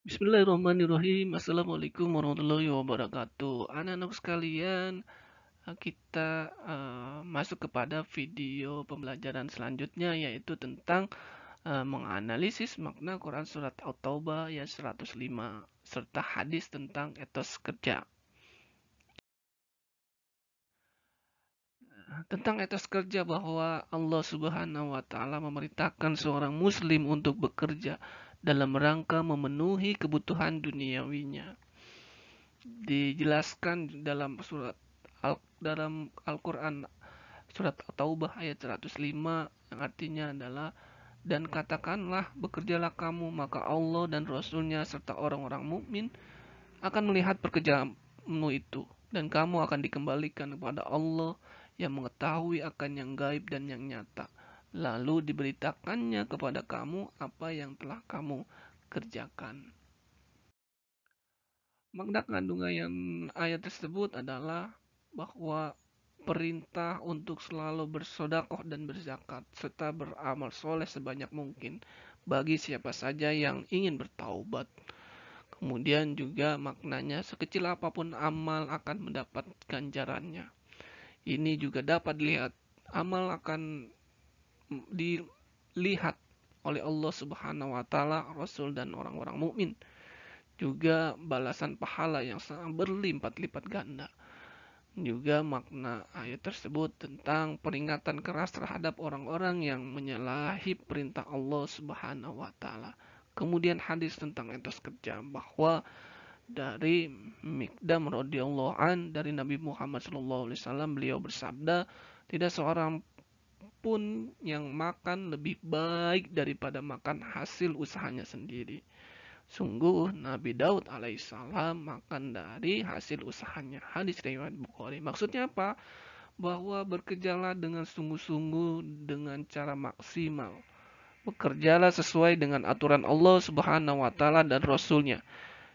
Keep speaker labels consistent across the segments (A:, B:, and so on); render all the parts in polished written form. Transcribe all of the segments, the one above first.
A: Bismillahirrahmanirrahim. Assalamualaikum warahmatullahi wabarakatuh. Anak-anak sekalian, kita masuk kepada video pembelajaran selanjutnya, yaitu tentang menganalisis makna Quran Surat At-Taubah ayat 105 serta hadis tentang etos kerja. Tentang etos kerja, bahwa Allah Subhanahu wa Ta'ala memerintahkan seorang Muslim untuk bekerja dalam rangka memenuhi kebutuhan duniawinya. Dijelaskan dalam Al-Quran surat At-Taubah ayat 105, yang artinya adalah, dan katakanlah, bekerjalah kamu, maka Allah dan Rasulnya serta orang-orang mukmin akan melihat pekerjaanmu itu, dan kamu akan dikembalikan kepada Allah yang mengetahui akan yang gaib dan yang nyata, lalu diberitakannya kepada kamu apa yang telah kamu kerjakan. Makna kandungan ayat tersebut adalah bahwa perintah untuk selalu bersodakoh dan berzakat serta beramal soleh sebanyak mungkin bagi siapa saja yang ingin bertaubat. Kemudian juga maknanya, sekecil apapun amal akan mendapat ganjarannya. Ini juga dapat dilihat, amal akan dilihat oleh Allah Subhanahu wa Ta'ala, Rasul, dan orang-orang mukmin. Juga balasan pahala yang sangat berlipat-lipat ganda. Juga makna ayat tersebut tentang peringatan keras terhadap orang-orang yang menyalahi perintah Allah Subhanahu wa Ta'ala. Kemudian hadis tentang etos kerja, bahwa dari Mikdam radhiyallahu an, dari Nabi Muhammad SAW, beliau bersabda, tidak seorang pun yang makan lebih baik daripada makan hasil usahanya sendiri. Sungguh Nabi Daud alaihissalam makan dari hasil usahanya. Hadis riwayat Bukhari. Maksudnya apa? Bahwa bekerjalah dengan sungguh-sungguh, dengan cara maksimal. Bekerjalah sesuai dengan aturan Allah Subhanahu wa Ta'ala dan Rasulnya.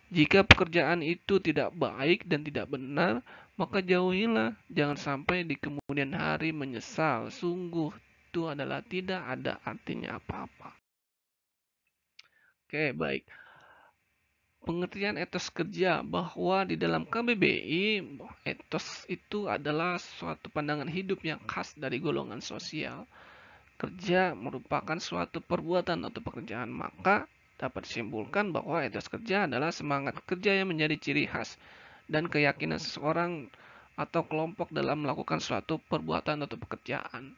A: Jika pekerjaan itu tidak baik dan tidak benar, maka jauhilah. Jangan sampai di kemudian hari menyesal. Sungguh itu adalah tidak ada artinya apa-apa. Oke, baik. Pengertian etos kerja, bahwa di dalam KBBI, etos itu adalah suatu pandangan hidup yang khas dari golongan sosial. Kerja merupakan suatu perbuatan atau pekerjaan, maka dapat disimpulkan bahwa etos kerja adalah semangat kerja yang menjadi ciri khas dan keyakinan seseorang atau kelompok dalam melakukan suatu perbuatan atau pekerjaan.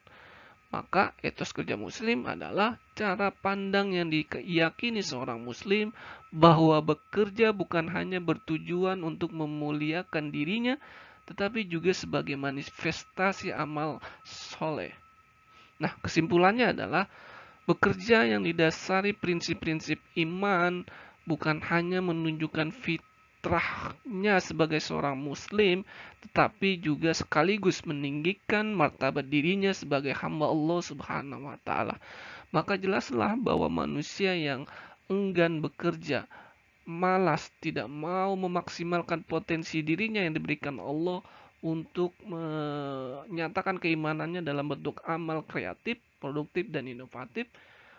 A: Maka etos kerja muslim adalah cara pandang yang diyakini seorang muslim, bahwa bekerja bukan hanya bertujuan untuk memuliakan dirinya, tetapi juga sebagai manifestasi amal soleh. Nah, kesimpulannya adalah, bekerja yang didasari prinsip-prinsip iman bukan hanya menunjukkan fitrahnya sebagai seorang muslim, tetapi juga sekaligus meninggikan martabat dirinya sebagai hamba Allah Subhanahu wa Ta'ala. Maka jelaslah bahwa manusia yang enggan bekerja, malas, tidak mau memaksimalkan potensi dirinya yang diberikan Allah untuk menyatakan keimanannya dalam bentuk amal kreatif, produktif, dan inovatif,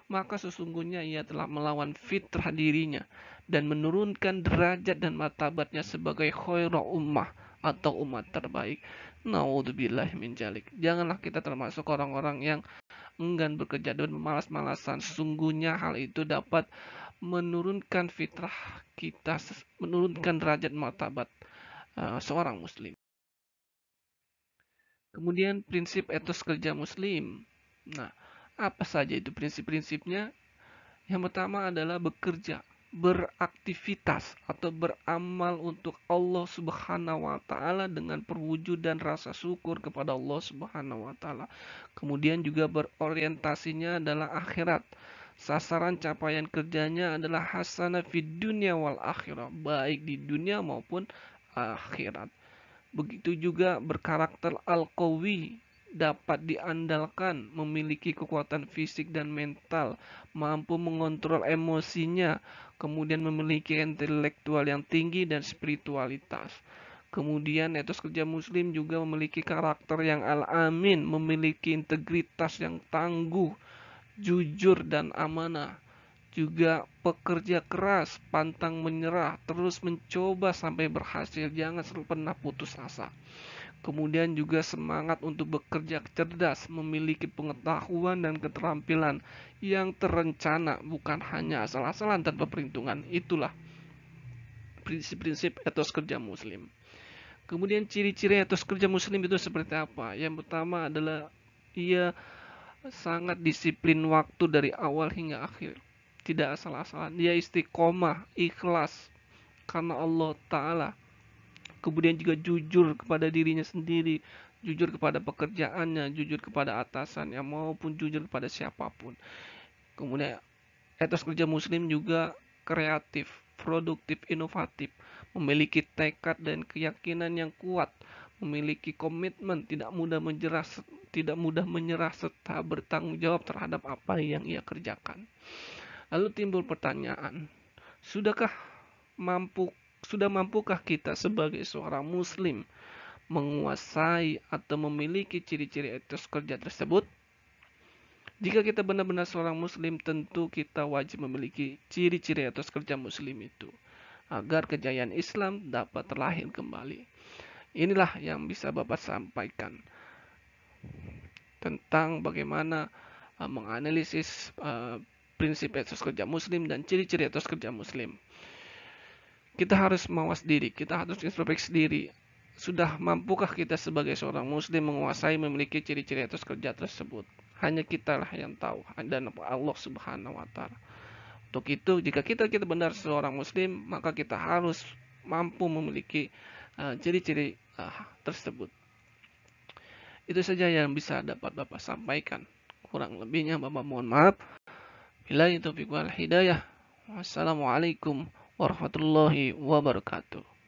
A: maka sesungguhnya ia telah melawan fitrah dirinya dan menurunkan derajat dan martabatnya sebagai khairul ummah atau umat terbaik. Naudzubillah min jalik. Janganlah kita termasuk orang-orang yang enggan bekerja dan malas-malasan. Sesungguhnya hal itu dapat menurunkan fitrah kita, menurunkan derajat martabat seorang muslim. Kemudian prinsip etos kerja muslim. Nah, apa saja itu prinsip-prinsipnya? Yang pertama adalah bekerja, beraktivitas atau beramal untuk Allah Subhanahu wa Ta'ala dengan perwujudan rasa syukur kepada Allah Subhanahu wa Ta'ala. Kemudian juga berorientasinya adalah akhirat. Sasaran capaian kerjanya adalah hasanah fid dunya wal akhirah, baik di dunia maupun akhirat. Begitu juga berkarakter al-qawi, dapat diandalkan, memiliki kekuatan fisik dan mental, mampu mengontrol emosinya, kemudian memiliki intelektual yang tinggi dan spiritualitas. Kemudian etos kerja muslim juga memiliki karakter yang al-amin, memiliki integritas yang tangguh, jujur, dan amanah. juga pekerja keras, pantang menyerah, terus mencoba sampai berhasil, jangan pernah putus asa. Kemudian juga semangat untuk bekerja cerdas, memiliki pengetahuan dan keterampilan yang terencana, bukan hanya asal-asalan tanpa perhitungan. Itulah prinsip-prinsip etos kerja muslim. Kemudian ciri-ciri etos kerja muslim itu seperti apa? Yang pertama adalah ia sangat disiplin waktu dari awal hingga akhir. Tidak asal-asalan. Dia istiqomah, ikhlas karena Allah Ta'ala. Kemudian juga jujur kepada dirinya sendiri, jujur kepada pekerjaannya, jujur kepada atasannya, maupun jujur kepada siapapun. Kemudian etos kerja muslim juga kreatif, produktif, inovatif, memiliki tekad dan keyakinan yang kuat, memiliki komitmen, tidak mudah menyerah serta bertanggung jawab terhadap apa yang ia kerjakan. Lalu timbul pertanyaan, sudahkah mampu sudah mampukah kita sebagai seorang muslim menguasai atau memiliki ciri-ciri etos kerja tersebut? Jika kita benar-benar seorang muslim, tentu kita wajib memiliki ciri-ciri etos kerja muslim itu agar kejayaan Islam dapat terlahir kembali. Inilah yang bisa Bapak sampaikan tentang bagaimana menganalisis prinsip etos kerja muslim dan ciri-ciri etos kerja muslim. Kita harus mawas diri, kita harus introspeksi diri. Sudah mampukah kita sebagai seorang muslim menguasai memiliki ciri-ciri etos kerja tersebut? Hanya kita lah yang tahu, dan Allah Subhanahu wa Ta'ala. Untuk itu, jika kita benar seorang muslim, maka kita harus mampu memiliki ciri-ciri tersebut. Itu saja yang bisa dapat Bapak sampaikan. Kurang lebihnya Bapak mohon maaf. Billahi taufiq wal hidayah. Wassalamualaikum warahmatullahi wabarakatuh.